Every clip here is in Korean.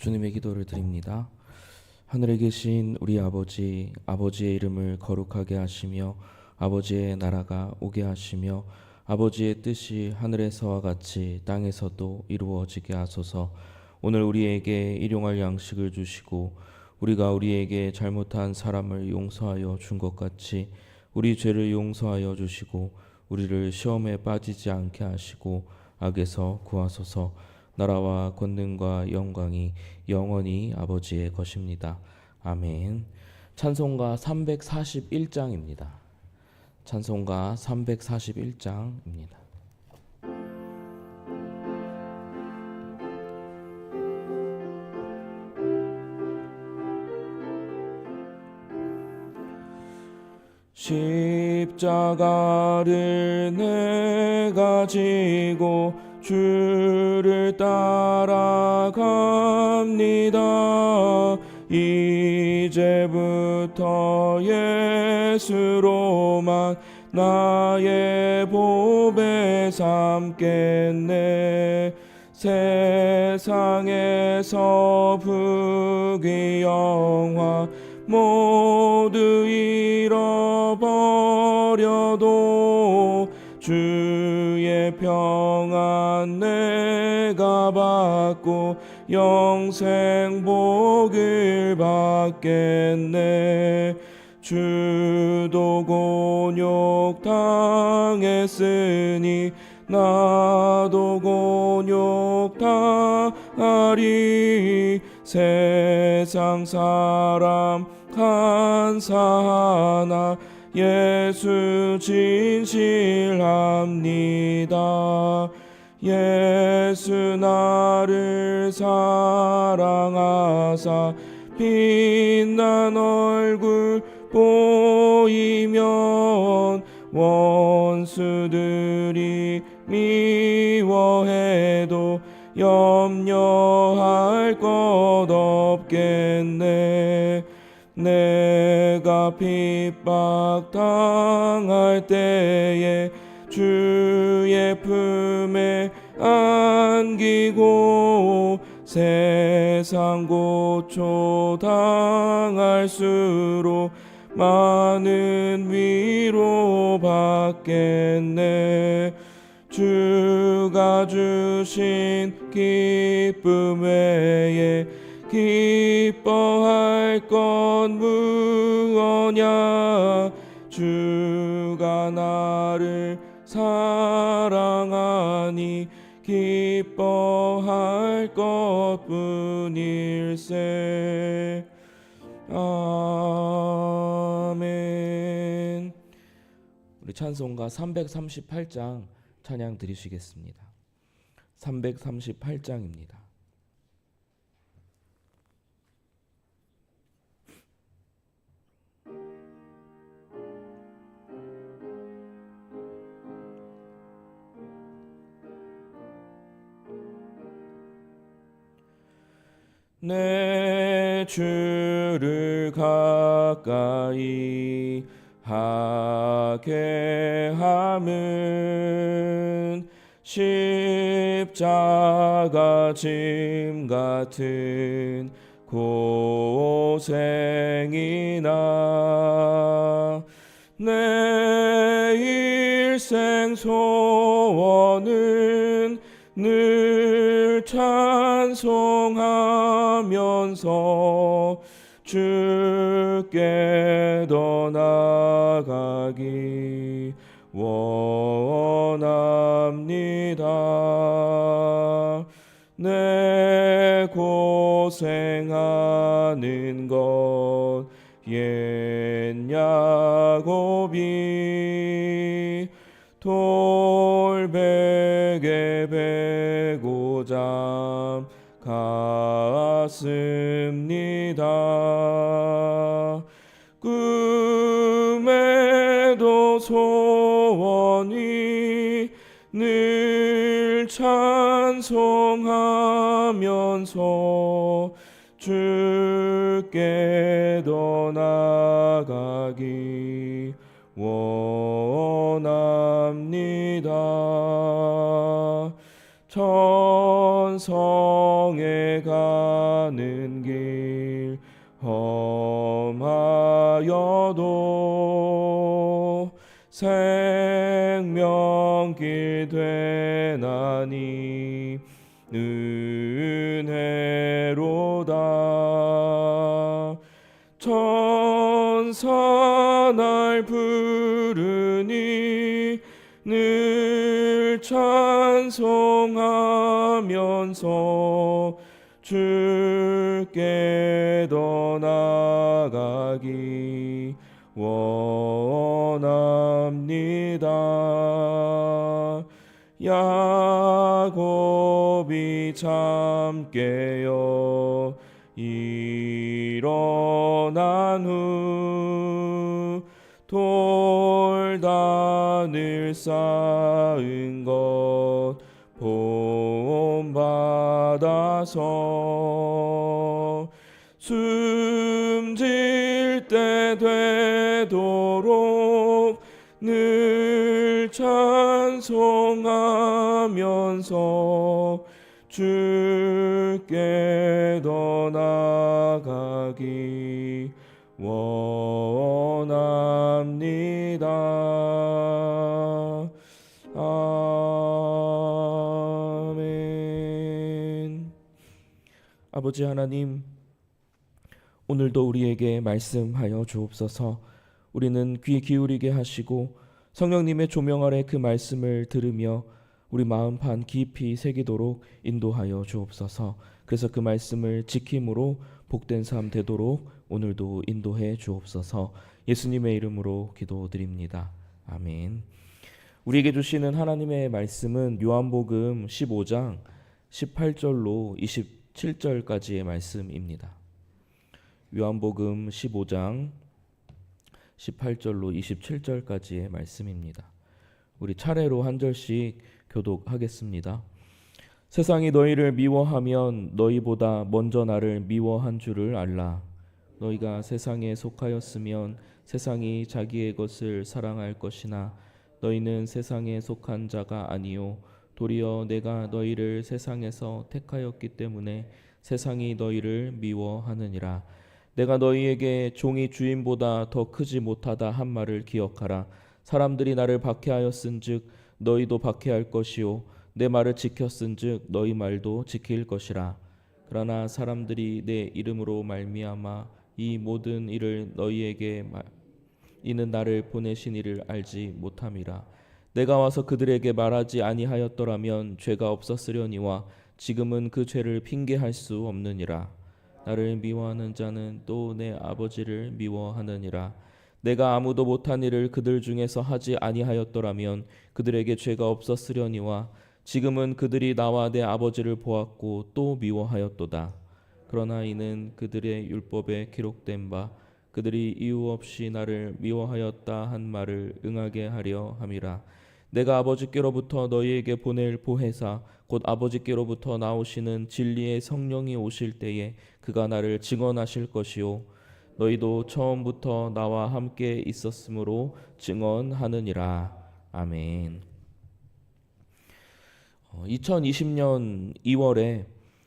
주님의 기도를 드립니다. 하늘에 계신 우리 아버지, 아버지의 이름을 거룩하게 하시며 아버지의 나라가 오게 하시며 아버지의 뜻이 하늘에서와 같이 땅에서도 이루어지게 하소서. 오늘 우리에게 일용할 양식을 주시고 우리가 우리에게 잘못한 사람을 용서하여 준 것 같이 우리 죄를 용서하여 주시고 우리를 시험에 빠지지 않게 하시고 악에서 구하소서. 나라와 권능과 영광이 영원히 아버지의 것입니다. 아멘. 찬송가 341장입니다. 찬송가 341장입니다. 십자가를 내가 지고 주를 따라갑니다. 이제부터 예수로만 나의 보배 삼겠네. 세상에서 부귀 영화 모두 잃어버려도 주의 평안 내가 받고 영생 복을 받겠네. 주도 곤욕 당했으니 나도 곤욕 당하리. 세상 사람 간사하나 예수 진실합니다. 예수 나를 사랑하사 빛난 얼굴 보이면 원수들이 미워해도 염려할 것 없겠네. 내가 핍박당할 때에 주의 품에 안기고 세상 고초 당할수록 많은 위로 받겠네. 주가 주신 기쁨 외에 기뻐할 것 무엇냐. 주가 나를 사랑하니 기뻐할 것뿐일세. 아멘. 우리 찬송가 338장 찬양 드리시겠습니다. 338장입니다. 내 주를 가까이 하게 함은 십자가 짐 같은 고생이나 내 일생 소원은 늘 찬송하면서 주께 더 나아가기 원합니다. 내 고생하는 것 옛 야곱이 돌베개 베고잠 갔습니다. 꿈에도 소원이 늘 찬송하면서 주께 더 나아가기 원합니다. 천성 영에 가는 길 험하여도 생명길 되나니 은혜로다. 천사 날 부르니 늘 찬송하면서 주께 더 나아가기 원합니다. 야곱이 잠 깨어 일어난 후 돌단을 쌓은 것 본받아서 숨질 때 되도록 늘 찬송하면서 주께 더 나아가기 원합니다. 아멘. 아버지 하나님, 오늘도 우리에게 말씀하여 주옵소서. 우리는 귀 기울이게 하시고 성령님의 조명 아래 그 말씀을 들으며 우리 마음판 깊이 새기도록 인도하여 주옵소서. 그래서 그 말씀을 지킴으로 복된 삶 되도록 오늘도 인도해 주옵소서. 예수님의 이름으로 기도드립니다. 아멘. 우리에게 주시는 하나님의 말씀은 요한복음 15장 18절로 27절까지의 말씀입니다. 요한복음 15장 18절로 27절까지의 말씀입니다. 우리 차례로 한 절씩 교독하겠습니다. 세상이 너희를 미워하면 너희보다 먼저 나를 미워한 줄을 알라. 너희가 세상에 속하였으면 세상이 자기의 것을 사랑할 것이나 너희는 세상에 속한 자가 아니요 도리어 내가 너희를 세상에서 택하였기 때문에 세상이 너희를 미워하느니라. 내가 너희에게 종이 주인보다 더 크지 못하다 한 말을 기억하라. 사람들이 나를 박해하였은즉 너희도 박해할 것이요 내 말을 지켰은즉 너희 말도 지킬 것이라. 그러나 사람들이 내 이름으로 말미암아 이 모든 일을 너희에게 이는 나를 보내신 이를 알지 못함이라. 내가 와서 그들에게 말하지 아니하였더라면 죄가 없었으려니와 지금은 그 죄를 핑계할 수 없느니라. 나를 미워하는 자는 또 내 아버지를 미워하느니라. 내가 아무도 못한 일을 그들 중에서 하지 아니하였더라면 그들에게 죄가 없었으려니와 지금은 그들이 나와 내 아버지를 보았고 또 미워하였도다. 그러나 이는 그들의 율법에 기록된 바 그들이 이유 없이 나를 미워하였다 한 말을 응하게 하려 함이라. 내가 아버지께로부터 너희에게 보낼 보혜사 곧 아버지께로부터 나오시는 진리의 성령이 오실 때에 그가 나를 증언하실 것이요 너희도 처음부터 나와 함께 있었으므로 증언하느니라. 아멘. 2020년 2월에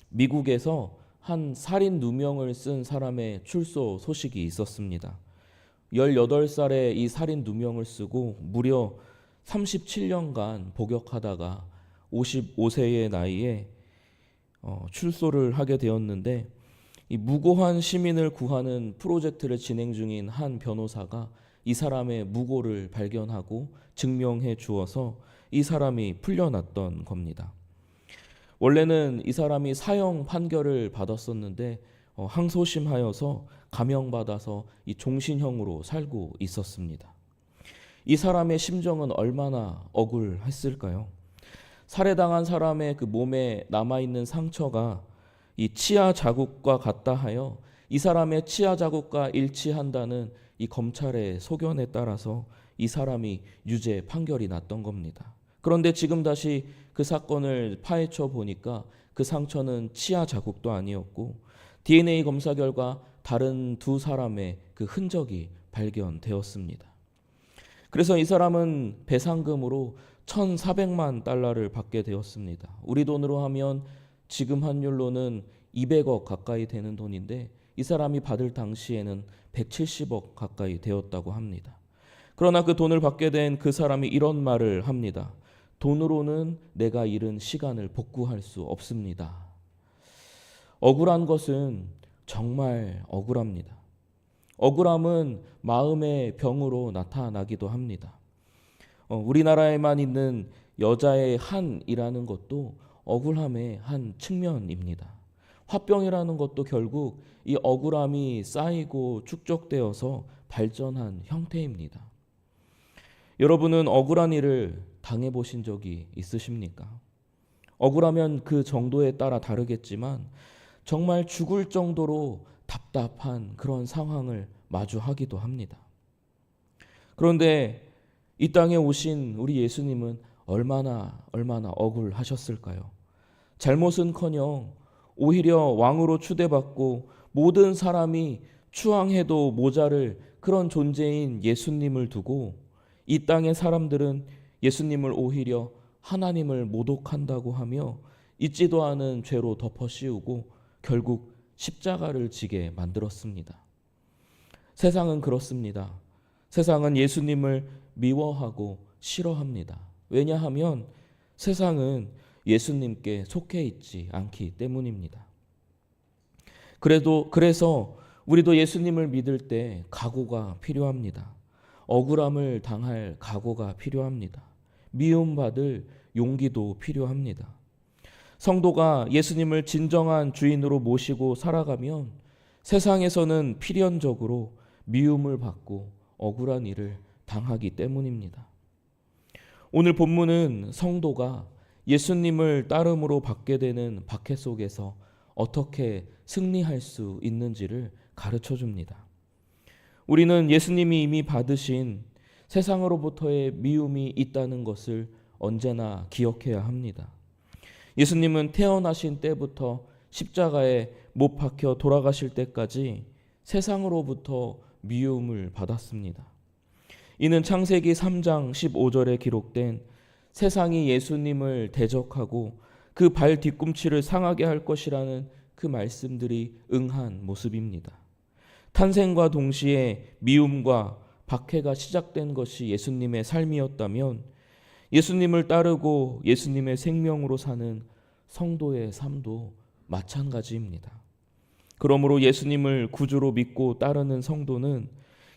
미국에서 한 살인 누명을 쓴 사람의 출소 소식이 있었습니다. 18살에 이 살인 누명을 쓰고 무려 37년간 복역하다가 55세의 나이에 출소를 하게 되었는데, 이 무고한 시민을 구하는 프로젝트를 진행 중인 한 변호사가 이 사람의 무고를 발견하고 증명해 주어서 이 사람이 풀려났던 겁니다. 원래는 이 사람이 사형 판결을 받았었는데 항소심하여서 감형받아서 이 종신형으로 살고 있었습니다. 이 사람의 심정은 얼마나 억울했을까요? 살해당한 사람의 그 몸에 남아있는 상처가 이 치아 자국과 같다 하여 이 사람의 치아 자국과 일치한다는 이 검찰의 소견에 따라서 이 사람이 유죄 판결이 났던 겁니다. 그런데 지금 다시 그 사건을 파헤쳐 보니까 그 상처는 치아 자국도 아니었고 DNA 검사 결과 다른 두 사람의 그 흔적이 발견되었습니다. 그래서 이 사람은 배상금으로 $1,400만 받게 되었습니다. 우리 돈으로 하면 지금 환율로는 200억 가까이 되는 돈인데 이 사람이 받을 당시에는 170억 가까이 되었다고 합니다. 그러나 그 돈을 받게 된 그 사람이 이런 말을 합니다. 돈으로는 내가 잃은 시간을 복구할 수 없습니다. 억울한 것은 정말 억울합니다. 억울함은 마음의 병으로 나타나기도 합니다. 우리나라에만 있는 여자의 한이라는 것도 억울함의 한 측면입니다. 화병이라는 것도 결국 이 억울함이 쌓이고 축적되어서 발전한 형태입니다. 여러분은 억울한 일을 당해보신 적이 있으십니까? 억울하면 그 정도에 따라 다르겠지만 정말 죽을 정도로 답답한 그런 상황을 마주하기도 합니다. 그런데 이 땅에 오신 우리 예수님은 얼마나 억울하셨을까요? 잘못은커녕 오히려 왕으로 추대받고 모든 사람이 추앙해도 모자랄 그런 존재인 예수님을 두고 이 땅의 사람들은 예수님을 오히려 하나님을 모독한다고 하며 잊지도 않은 죄로 덮어씌우고 결국 십자가를 지게 만들었습니다. 세상은 그렇습니다. 세상은 예수님을 미워하고 싫어합니다. 왜냐하면 세상은 예수님께 속해 있지 않기 때문입니다. 그래서 우리도 예수님을 믿을 때 각오가 필요합니다. 억울함을 당할 각오가 필요합니다. 미움받을 용기도 필요합니다. 성도가 예수님을 진정한 주인으로 모시고 살아가면 세상에서는 필연적으로 미움을 받고 억울한 일을 당하기 때문입니다. 오늘 본문은 성도가 예수님을 따름으로 받게 되는 박해 속에서 어떻게 승리할 수 있는지를 가르쳐 줍니다. 우리는 예수님이 이미 받으신 세상으로부터의 미움이 있다는 것을 언제나 기억해야 합니다. 예수님은 태어나신 때부터 십자가에 못 박혀 돌아가실 때까지 세상으로부터 미움을 받았습니다. 이는 창세기 3장 15절에 기록된 세상이 예수님을 대적하고 그 발 뒤꿈치를 상하게 할 것이라는 그 말씀들이 응한 모습입니다. 탄생과 동시에 미움과 박해가 시작된 것이 예수님의 삶이었다면 예수님을 따르고 예수님의 생명으로 사는 성도의 삶도 마찬가지입니다. 그러므로 예수님을 구주로 믿고 따르는 성도는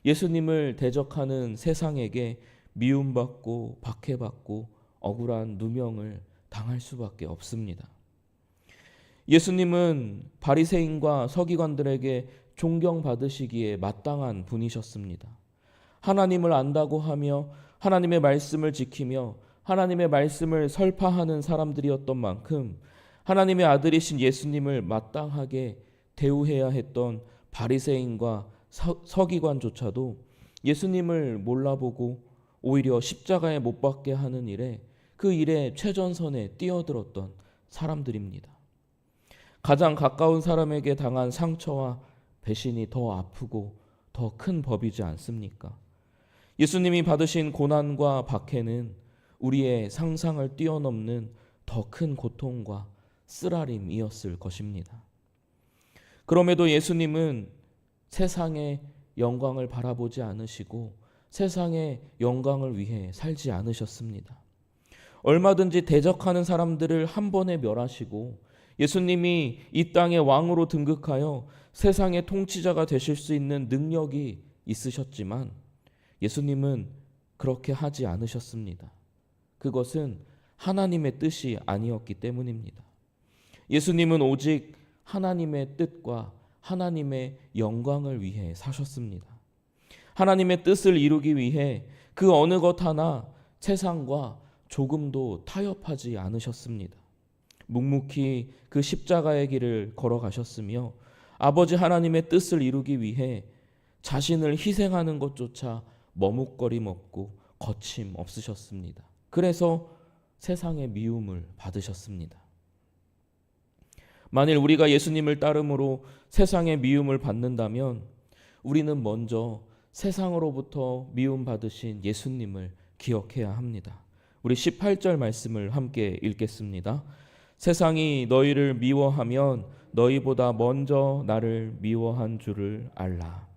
예수님을 대적하는 세상에게 미움받고 박해받고 억울한 누명을 당할 수밖에 없습니다. 예수님은 바리새인과 서기관들에게 존경받으시기에 마땅한 분이셨습니다. 하나님을 안다고 하며 하나님의 말씀을 지키며 하나님의 말씀을 설파하는 사람들이었던 만큼 하나님의 아들이신 예수님을 마땅하게 대우해야 했던 바리새인과 서기관조차도 예수님을 몰라보고 오히려 십자가에 못 박게 하는 일에 그 일에 최전선에 뛰어들었던 사람들입니다. 가장 가까운 사람에게 당한 상처와 배신이 더 아프고 더 큰 법이지 않습니까? 예수님이 받으신 고난과 박해는 우리의 상상을 뛰어넘는 더 큰 고통과 쓰라림이었을 것입니다. 그럼에도 예수님은 세상의 영광을 바라보지 않으시고 세상의 영광을 위해 살지 않으셨습니다. 얼마든지 대적하는 사람들을 한 번에 멸하시고 예수님이 이 땅의 왕으로 등극하여 세상의 통치자가 되실 수 있는 능력이 있으셨지만 예수님은 그렇게 하지 않으셨습니다. 그것은 하나님의 뜻이 아니었기 때문입니다. 예수님은 오직 하나님의 뜻과 하나님의 영광을 위해 사셨습니다. 하나님의 뜻을 이루기 위해 그 어느 것 하나 세상과 조금도 타협하지 않으셨습니다. 묵묵히 그 십자가의 길을 걸어가셨으며 아버지 하나님의 뜻을 이루기 위해 자신을 희생하는 것조차 머뭇거림 없고 거침 없으셨습니다. 그래서 세상의 미움을 받으셨습니다. 만일 우리가 예수님을 따름으로 세상의 미움을 받는다면 우리는 먼저 세상으로부터 미움받으신 예수님을 기억해야 합니다. 우리 18절 말씀을 함께 읽겠습니다. 세상이 너희를 미워하면 너희보다 먼저 나를 미워한 줄을 알라.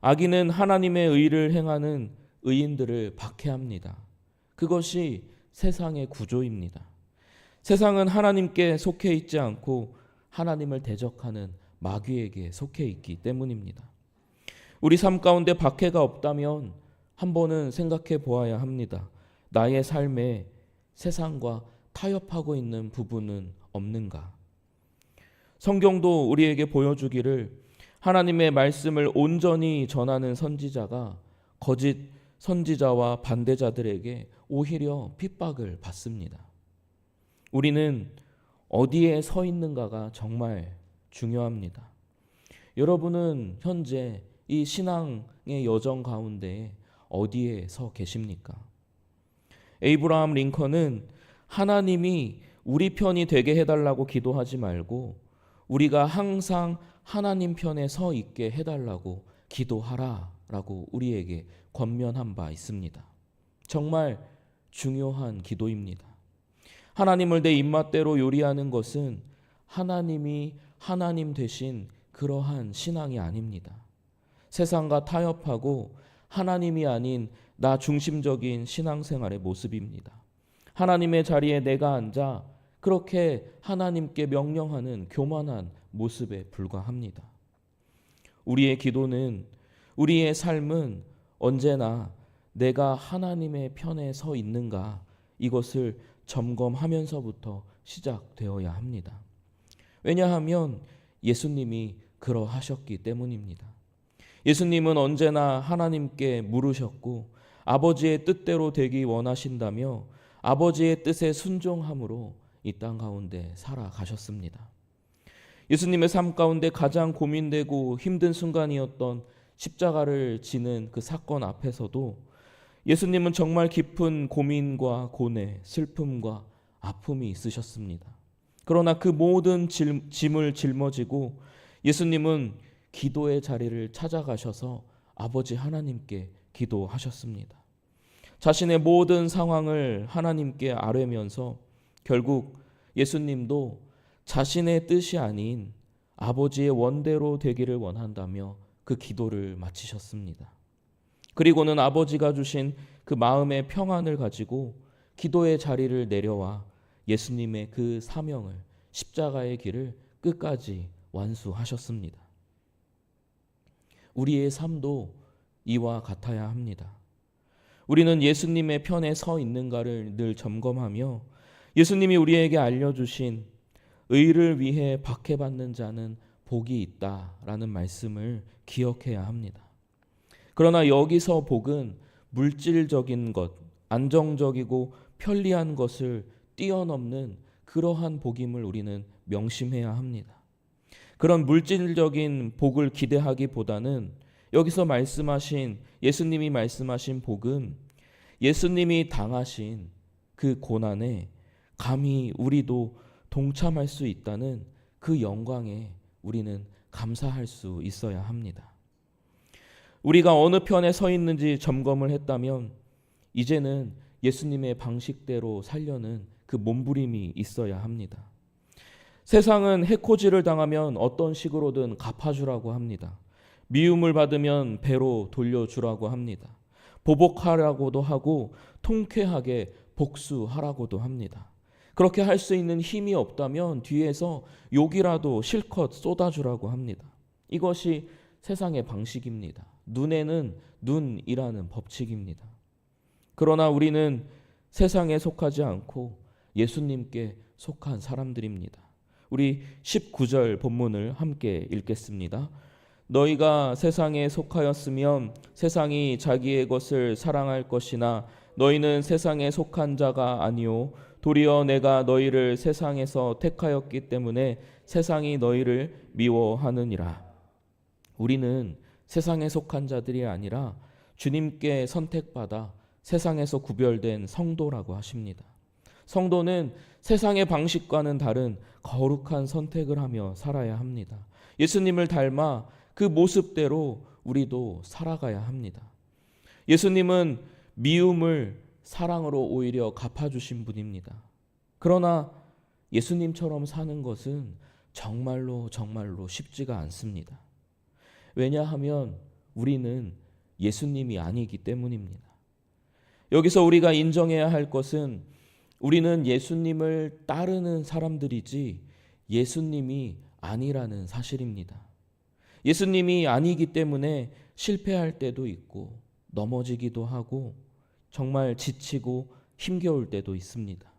악인은 하나님의 의를 행하는 의인들을 박해합니다. 그것이 세상의 구조입니다. 세상은 하나님께 속해 있지 않고 하나님을 대적하는 마귀에게 속해 있기 때문입니다. 우리 삶 가운데 박해가 없다면 한 번은 생각해 보아야 합니다. 나의 삶에 세상과 타협하고 있는 부분은 없는가? 성경도 우리에게 보여주기를 하나님의 말씀을 온전히 전하는 선지자가 거짓 선지자와 반대자들에게 오히려 핍박을 받습니다. 우리는 어디에 서 있는가가 정말 중요합니다. 여러분은 현재 이 신앙의 여정 가운데 어디에 서 계십니까? 에이브라함 링컨은 하나님이 우리 편이 되게 해달라고 기도하지 말고 우리가 항상 하나님 편에 서 있게 해달라고 기도하라라고 우리에게 권면한 바 있습니다. 정말 중요한 기도입니다. 하나님을 내 입맛대로 요리하는 것은 하나님이 하나님 되신 그러한 신앙이 아닙니다. 세상과 타협하고 하나님이 아닌 나 중심적인 신앙생활의 모습입니다. 하나님의 자리에 내가 앉아 그렇게 하나님께 명령하는 교만한 모습에 불과합니다. 우리의 기도는, 우리의 삶은 언제나 내가 하나님의 편에 서 있는가 이것을 점검하면서부터 시작되어야 합니다. 왜냐하면 예수님이 그러하셨기 때문입니다. 예수님은 언제나 하나님께 물으셨고 아버지의 뜻대로 되기 원하신다며 아버지의 뜻에 순종함으로 이 땅 가운데 살아가셨습니다. 예수님의 삶 가운데 가장 고민되고 힘든 순간이었던 십자가를 지는 그 사건 앞에서도 예수님은 정말 깊은 고민과 고뇌, 슬픔과 아픔이 있으셨습니다. 그러나 그 모든 짐을 짊어지고 예수님은 기도의 자리를 찾아가셔서 아버지 하나님께 기도하셨습니다. 자신의 모든 상황을 하나님께 아뢰면서 결국 예수님도 자신의 뜻이 아닌 아버지의 원대로 되기를 원한다며 그 기도를 마치셨습니다. 그리고는 아버지가 주신 그 마음의 평안을 가지고 기도의 자리를 내려와 예수님의 그 사명을, 십자가의 길을 끝까지 완수하셨습니다. 우리의 삶도 이와 같아야 합니다. 우리는 예수님의 편에 서 있는가를 늘 점검하며 예수님이 우리에게 알려주신 의를 위해 박해받는 자는 복이 있다라는 말씀을 기억해야 합니다. 그러나 여기서 복은 물질적인 것, 안정적이고 편리한 것을 뛰어넘는 그러한 복임을 우리는 명심해야 합니다. 그런 물질적인 복을 기대하기보다는 여기서 말씀하신 예수님이 말씀하신 복은 예수님이 당하신 그 고난에 감히 우리도 동참할 수 있다는 그 영광에 우리는 감사할 수 있어야 합니다. 우리가 어느 편에 서 있는지 점검을 했다면 이제는 예수님의 방식대로 살려는 그 몸부림이 있어야 합니다. 세상은 해코지를 당하면 어떤 식으로든 갚아주라고 합니다. 미움을 받으면 배로 돌려주라고 합니다. 보복하라고도 하고 통쾌하게 복수하라고도 합니다. 그렇게 할 수 있는 힘이 없다면 뒤에서 욕이라도 실컷 쏟아주라고 합니다. 이것이 세상의 방식입니다. 눈에는 눈이라는 법칙입니다. 그러나 우리는 세상에 속하지 않고 예수님께 속한 사람들입니다. 우리 19절 본문을 함께 읽겠습니다. 너희가 세상에 속하였으면 세상이 자기의 것을 사랑할 것이나 너희는 세상에 속한 자가 아니요 도리어 내가 너희를 세상에서 택하였기 때문에 세상이 너희를 미워하느니라. 우리는 세상에 속한 자들이 아니라 주님께 선택받아 세상에서 구별된 성도라고 하십니다. 성도는 세상의 방식과는 다른 거룩한 선택을 하며 살아야 합니다. 예수님을 닮아 그 모습대로 우리도 살아가야 합니다. 예수님은 미움을 사랑으로 오히려 갚아주신 분입니다. 그러나 예수님처럼 사는 것은 정말로 쉽지가 않습니다. 왜냐하면 우리는 예수님이 아니기 때문입니다. 여기서 우리가 인정해야 할 것은 우리는 예수님을 따르는 사람들이지 예수님이 아니라는 사실입니다. 예수님이 아니기 때문에 실패할 때도 있고 넘어지기도 하고 정말 지치고 힘겨울 때도 있습니다.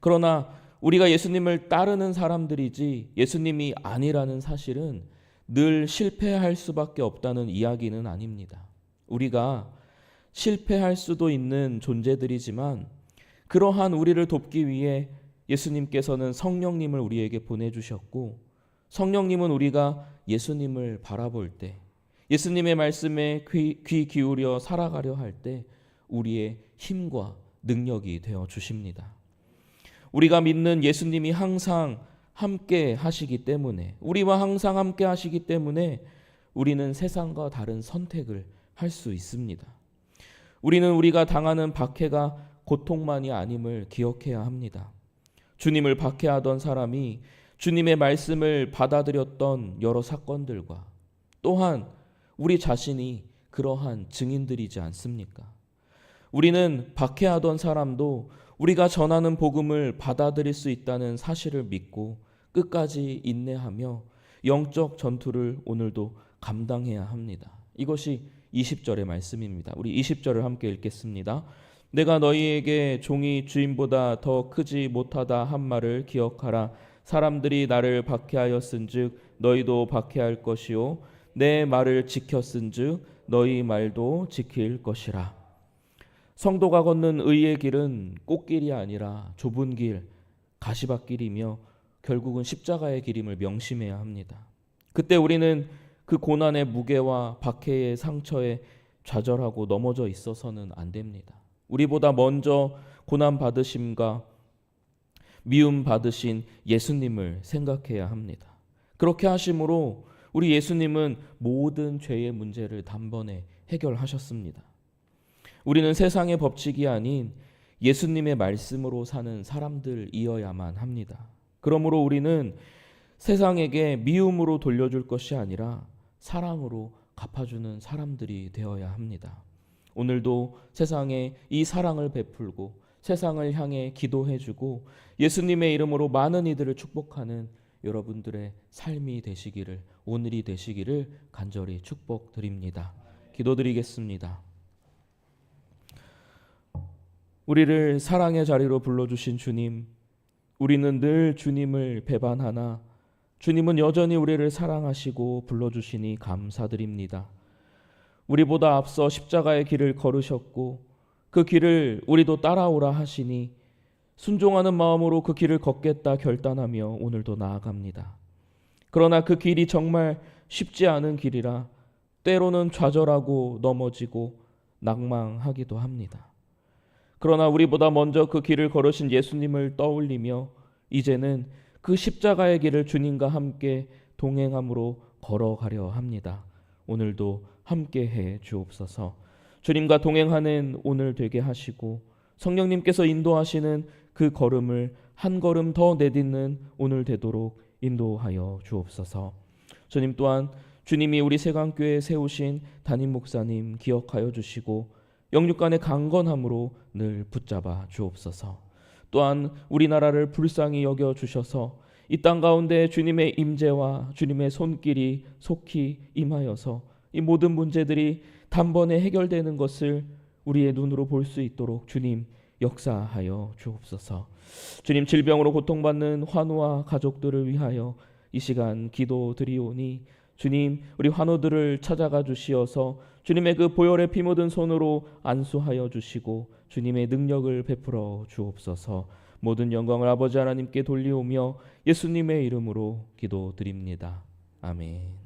그러나 우리가 예수님을 따르는 사람들이지 예수님이 아니라는 사실은 늘 실패할 수밖에 없다는 이야기는 아닙니다. 우리가 실패할 수도 있는 존재들이지만 그러한 우리를 돕기 위해 예수님께서는 성령님을 우리에게 보내주셨고, 성령님은 우리가 예수님을 바라볼 때, 예수님의 말씀에 귀 기울여 살아가려 할 때 우리의 힘과 능력이 되어 주십니다. 우리가 믿는 예수님이 항상 함께 하시기 때문에, 우리와 항상 함께 하시기 때문에 우리는 세상과 다른 선택을 할 수 있습니다. 우리는 우리가 당하는 박해가 고통만이 아님을 기억해야 합니다. 주님을 박해하던 사람이 주님의 말씀을 받아들였던 여러 사건들과 또한 우리 자신이 그러한 증인들이지 않습니까? 우리는 박해하던 사람도 우리가 전하는 복음을 받아들일 수 있다는 사실을 믿고 끝까지 인내하며 영적 전투를 오늘도 감당해야 합니다. 이것이 20절의 말씀입니다. 우리 20절을 함께 읽겠습니다. 내가 너희에게 종이 주인보다 더 크지 못하다 한 말을 기억하라. 사람들이 나를 박해하였은즉 너희도 박해할 것이요 내 말을 지켰은즉 너희 말도 지킬 것이라. 성도가 걷는 의의 길은 꽃길이 아니라 좁은 길, 가시밭길이며 결국은 십자가의 길임을 명심해야 합니다. 그때 우리는 그 고난의 무게와 박해의 상처에 좌절하고 넘어져 있어서는 안 됩니다. 우리보다 먼저 고난 받으심과 미움 받으신 예수님을 생각해야 합니다. 그렇게 하심으로 우리 예수님은 모든 죄의 문제를 단번에 해결하셨습니다. 우리는 세상의 법칙이 아닌 예수님의 말씀으로 사는 사람들이어야만 합니다. 그러므로 우리는 세상에게 미움으로 돌려줄 것이 아니라 사랑으로 갚아주는 사람들이 되어야 합니다. 오늘도 세상에 이 사랑을 베풀고 세상을 향해 기도해주고 예수님의 이름으로 많은 이들을 축복하는 여러분들의 삶이 되시기를, 오늘이 되시기를 간절히 축복드립니다. 기도드리겠습니다. 우리를 사랑의 자리로 불러주신 주님, 우리는 늘 주님을 배반하나 주님은 여전히 우리를 사랑하시고 불러주시니 감사드립니다. 우리보다 앞서 십자가의 길을 걸으셨고 그 길을 우리도 따라오라 하시니 순종하는 마음으로 그 길을 걷겠다 결단하며 오늘도 나아갑니다. 그러나 그 길이 정말 쉽지 않은 길이라 때로는 좌절하고 넘어지고 낭망하기도 합니다. 그러나 우리보다 먼저 그 길을 걸으신 예수님을 떠올리며 이제는 그 십자가의 길을 주님과 함께 동행함으로 걸어가려 합니다. 오늘도 함께해 주옵소서. 주님과 동행하는 오늘 되게 하시고 성령님께서 인도하시는 그 걸음을 한 걸음 더 내딛는 오늘 되도록 인도하여 주옵소서. 주님 또한 주님이 우리 세강교회에 세우신 담임 목사님 기억하여 주시고 영육간의 강건함으로 늘 붙잡아 주옵소서. 또한 우리나라를 불쌍히 여겨 주셔서 이 땅 가운데 주님의 임재와 주님의 손길이 속히 임하여서 이 모든 문제들이 단번에 해결되는 것을 우리의 눈으로 볼 수 있도록 주님 역사하여 주옵소서. 주님, 질병으로 고통받는 환우와 가족들을 위하여 이 시간 기도드리오니 주님, 우리 환우들을 찾아가 주시어서 주님의 그 보혈에 피 묻은 손으로 안수하여 주시고 주님의 능력을 베풀어 주옵소서. 모든 영광을 아버지 하나님께 돌리오며 예수님의 이름으로 기도드립니다. 아멘.